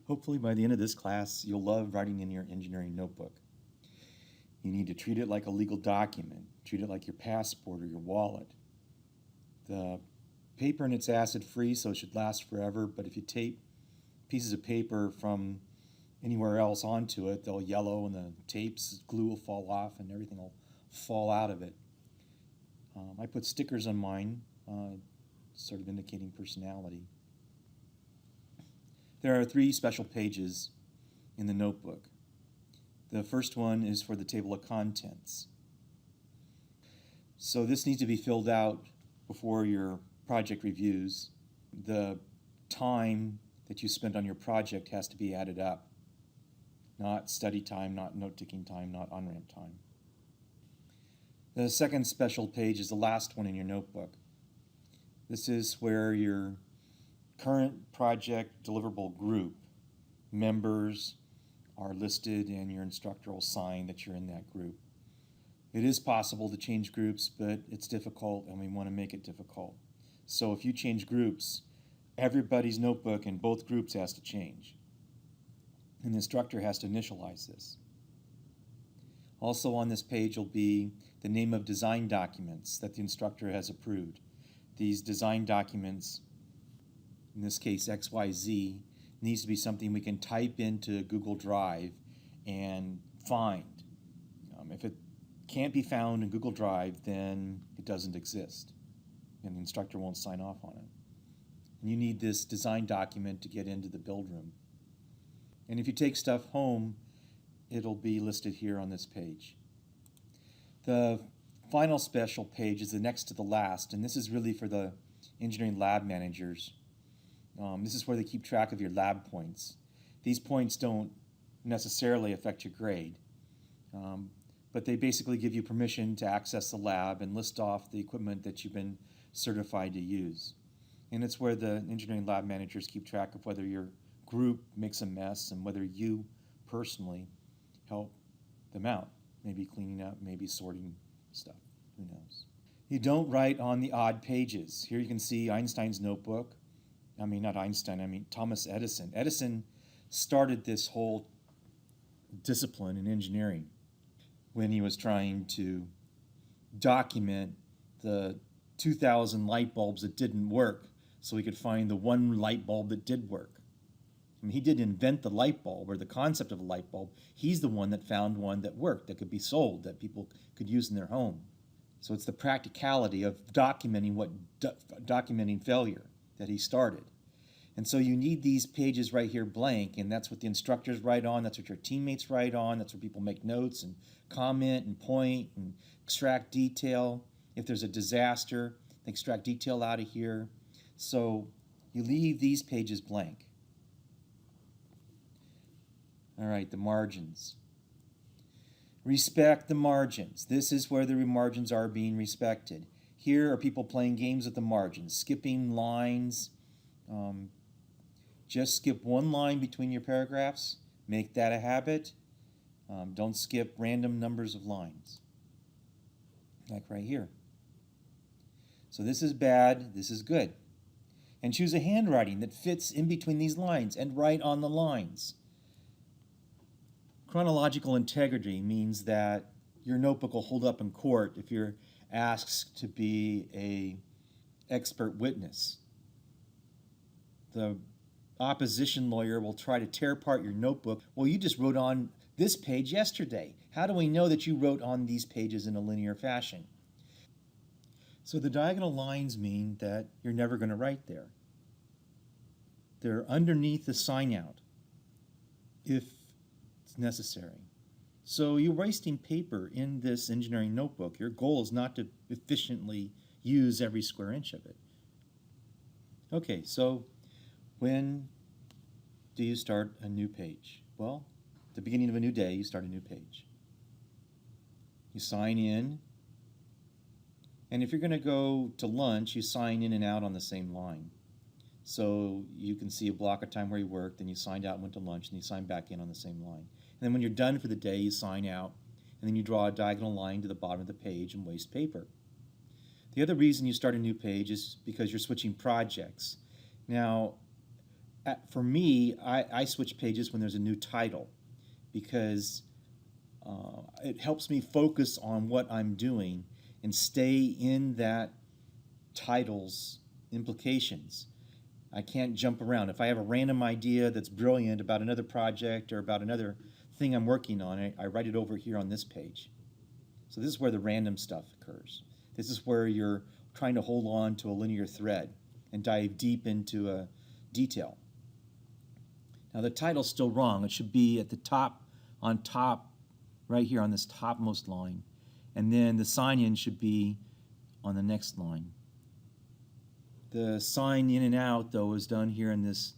Hopefully by the end of this class, you'll love writing in your engineering notebook. You need to treat it like a legal document. Treat it like your passport or your wallet. The paper and it's acid-free, so it should last forever, but if you tape pieces of paper from anywhere else onto it, they'll yellow and the tape's glue will fall off and everything will fall out of it. I put stickers on mine, sort of indicating personality. There are 3 special pages in the notebook. The first one is for the table of contents. So this needs to be filled out before your project reviews. The time that you spent on your project has to be added up. Not study time, not note-taking time, not on-ramp time. The second special page is the last one in your notebook. This is where your current project deliverable group members are listed and your instructor will sign that you're in that group. It is possible to change groups, but it's difficult and we want to make it difficult. So if you change groups, everybody's notebook in both groups has to change. And the instructor has to initialize this. Also on this page will be the name of design documents that the instructor has approved. These design documents, in this case XYZ, needs to be something we can type into Google Drive and find. If it can't be found in Google Drive, then it doesn't exist, and the instructor won't sign off on it. And you need this design document to get into the build room. And if you take stuff home, it'll be listed here on this page. The final special page is the next to the last, and this is really for the engineering lab managers. This is where they keep track of your lab points. These points don't necessarily affect your grade, but they basically give you permission to access the lab and list off the equipment that you've been certified to use. And it's where the engineering lab managers keep track of whether your group makes a mess and whether you personally help them out. Maybe cleaning up, maybe sorting stuff, who knows. You don't write on the odd pages. Here you can see Einstein's notebook. I mean, not Einstein, I mean Thomas Edison. Edison started this whole discipline in engineering when he was trying to document the 2,000 light bulbs that didn't work so he could find the one light bulb that did work. I mean, he didn't invent the light bulb or the concept of a light bulb. He's the one that found one that worked, that could be sold, that people could use in their home. So it's the practicality of documenting failure that he started. And so you need these pages right here blank, and that's what the instructors write on, that's what your teammates write on, that's where people make notes and comment and point and extract detail. If there's a disaster, they extract detail out of here. So you leave these pages blank. All right, the margins. Respect the margins. This is where the margins are being respected. Here are people playing games with the margins, skipping lines. Just skip one line between your paragraphs. Make that a habit. Don't skip random numbers of lines, like right here. So this is bad, this is good. And choose a handwriting that fits in between these lines and write on the lines. Chronological integrity means that your notebook will hold up in court if you're asked to be an expert witness. The opposition lawyer will try to tear apart your notebook. Well, you just wrote on this page yesterday. How do we know that you wrote on these pages in a linear fashion? So the diagonal lines mean that you're never going to write there. They're underneath the sign out if it's necessary. So you're wasting paper in this engineering notebook. Your goal is not to efficiently use every square inch of it. Okay, so when do you start a new page? Well, at the beginning of a new day, you start a new page. You sign in, and if you're going to go to lunch, you sign in and out on the same line. So you can see a block of time where you worked, then you signed out and went to lunch, and you sign back in on the same line. And then when you're done for the day, you sign out, and then you draw a diagonal line to the bottom of the page and waste paper. The other reason you start a new page is because you're switching projects. Now, For me, I switch pages when there's a new title because it helps me focus on what I'm doing and stay in that title's implications. I can't jump around. If I have a random idea that's brilliant about another project or about another thing I'm working on, I write it over here on this page. So this is where the random stuff occurs. This is where you're trying to hold on to a linear thread and dive deep into a detail. Now the title's still wrong. It should be at the top, on top, right here on this topmost line. And then the sign-in should be on the next line. The sign in and out, though, is done here in this,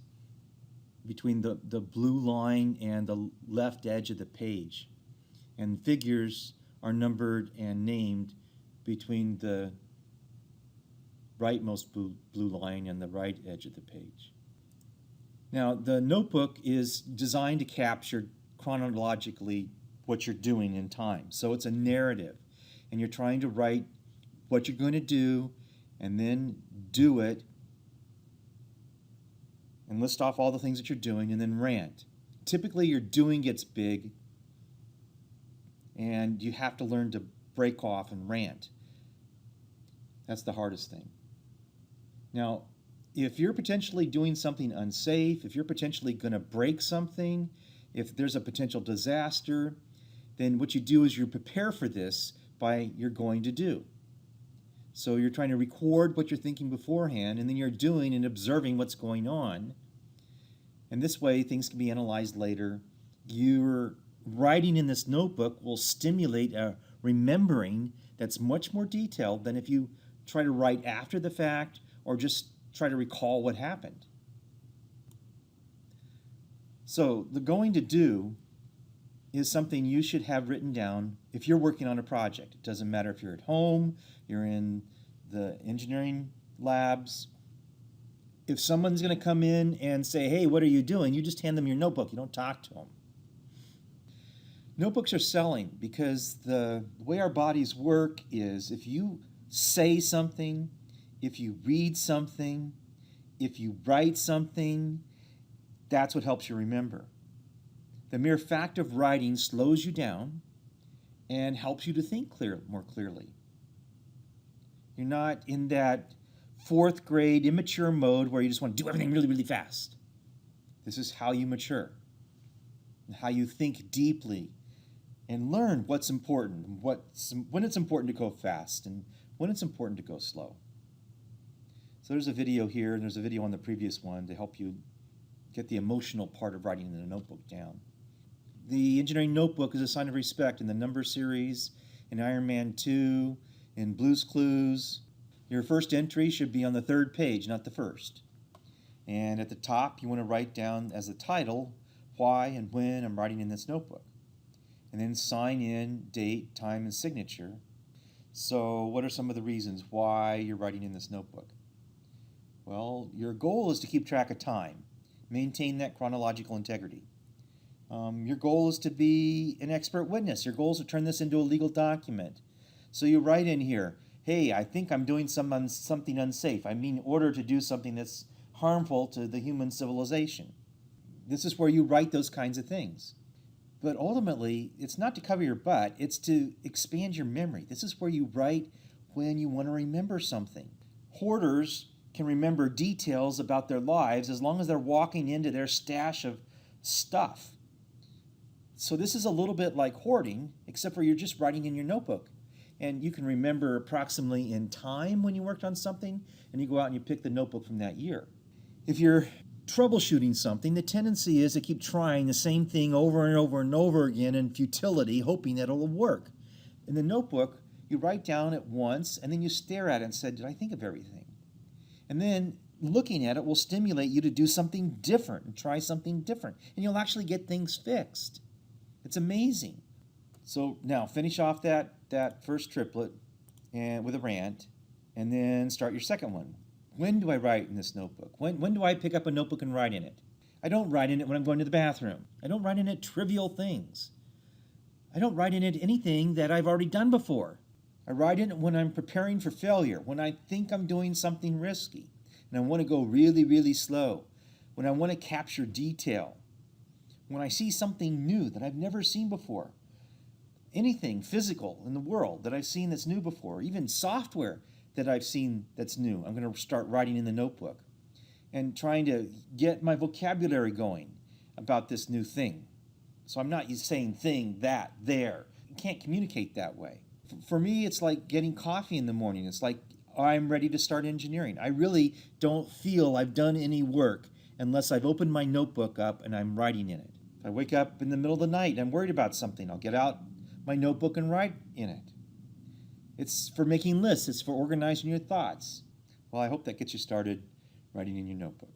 between the blue line and the left edge of the page. And figures are numbered and named between the rightmost blue line and the right edge of the page. Now, the notebook is designed to capture chronologically what you're doing in time. So it's a narrative, and you're trying to write what you're going to do and then do it and list off all the things that you're doing and then rant. Typically, your doing gets big, and you have to learn to break off and rant. That's the hardest thing. Now, if you're potentially doing something unsafe, if you're potentially going to break something, if there's a potential disaster, then what you do is you prepare for this by you're going to do. So you're trying to record what you're thinking beforehand, and then you're doing and observing what's going on. And this way, things can be analyzed later. Your writing in this notebook will stimulate a remembering that's much more detailed than if you try to write after the fact or just try to recall what happened. So the going to do is something you should have written down if you're working on a project. It doesn't matter if you're at home, you're in the engineering labs. If someone's going to come in and say, hey, what are you doing? You just hand them your notebook. You don't talk to them. Notebooks are selling because the way our bodies work is if you say something, if you read something, if you write something, that's what helps you remember. The mere fact of writing slows you down and helps you to think more clearly. You're not in that fourth grade immature mode where you just want to do everything really, really fast. This is how you mature, and how you think deeply and learn what's important, when it's important to go fast and when it's important to go slow. So there's a video here, and there's a video on the previous one to help you get the emotional part of writing in a notebook down. The engineering notebook is a sign of respect in the Number series, in Iron Man 2, in Blue's Clues. Your first entry should be on the third page, not the first. And at the top, you want to write down as a title why and when I'm writing in this notebook. And then sign in date, time, and signature. So what are some of the reasons why you're writing in this notebook? Well, your goal is to keep track of time, maintain that chronological integrity. Your goal is to be an expert witness. Your goal is to turn this into a legal document. So you write in here, hey, I think I'm doing something unsafe. I mean, in order to do something that's harmful to the human civilization. This is where you write those kinds of things. But ultimately, it's not to cover your butt, it's to expand your memory. This is where you write when you want to remember something. Hoarders can remember details about their lives as long as they're walking into their stash of stuff. So this is a little bit like hoarding, except for you're just writing in your notebook. And you can remember approximately in time when you worked on something, and you go out and you pick the notebook from that year. If you're troubleshooting something, the tendency is to keep trying the same thing over and over and over again in futility, hoping that it'll work. In the notebook, you write down at once, and then you stare at it and say, did I think of everything? And then looking at it will stimulate you to do something different and try something different. And you'll actually get things fixed. It's amazing. So now finish off that first triplet and with a rant, and then start your second one. When do I write in this notebook? When do I pick up a notebook and write in it? I don't write in it when I'm going to the bathroom. I don't write in it trivial things. I don't write in it anything that I've already done before. I write in it when I'm preparing for failure, when I think I'm doing something risky, and I want to go really, really slow. when I want to capture detail, when I see something new that I've never seen before, anything physical in the world that I've seen that's new before, even software that I've seen that's new, I'm going to start writing in the notebook and trying to get my vocabulary going about this new thing. So I'm not saying thing, that, there. You can't communicate that way. For me, it's like getting coffee in the morning. It's like I'm ready to start engineering. I really don't feel I've done any work unless I've opened my notebook up and I'm writing in it. If I wake up in the middle of the night and I'm worried about something, I'll get out my notebook and write in it. It's for making lists. It's for organizing your thoughts. Well, I hope that gets you started writing in your notebook.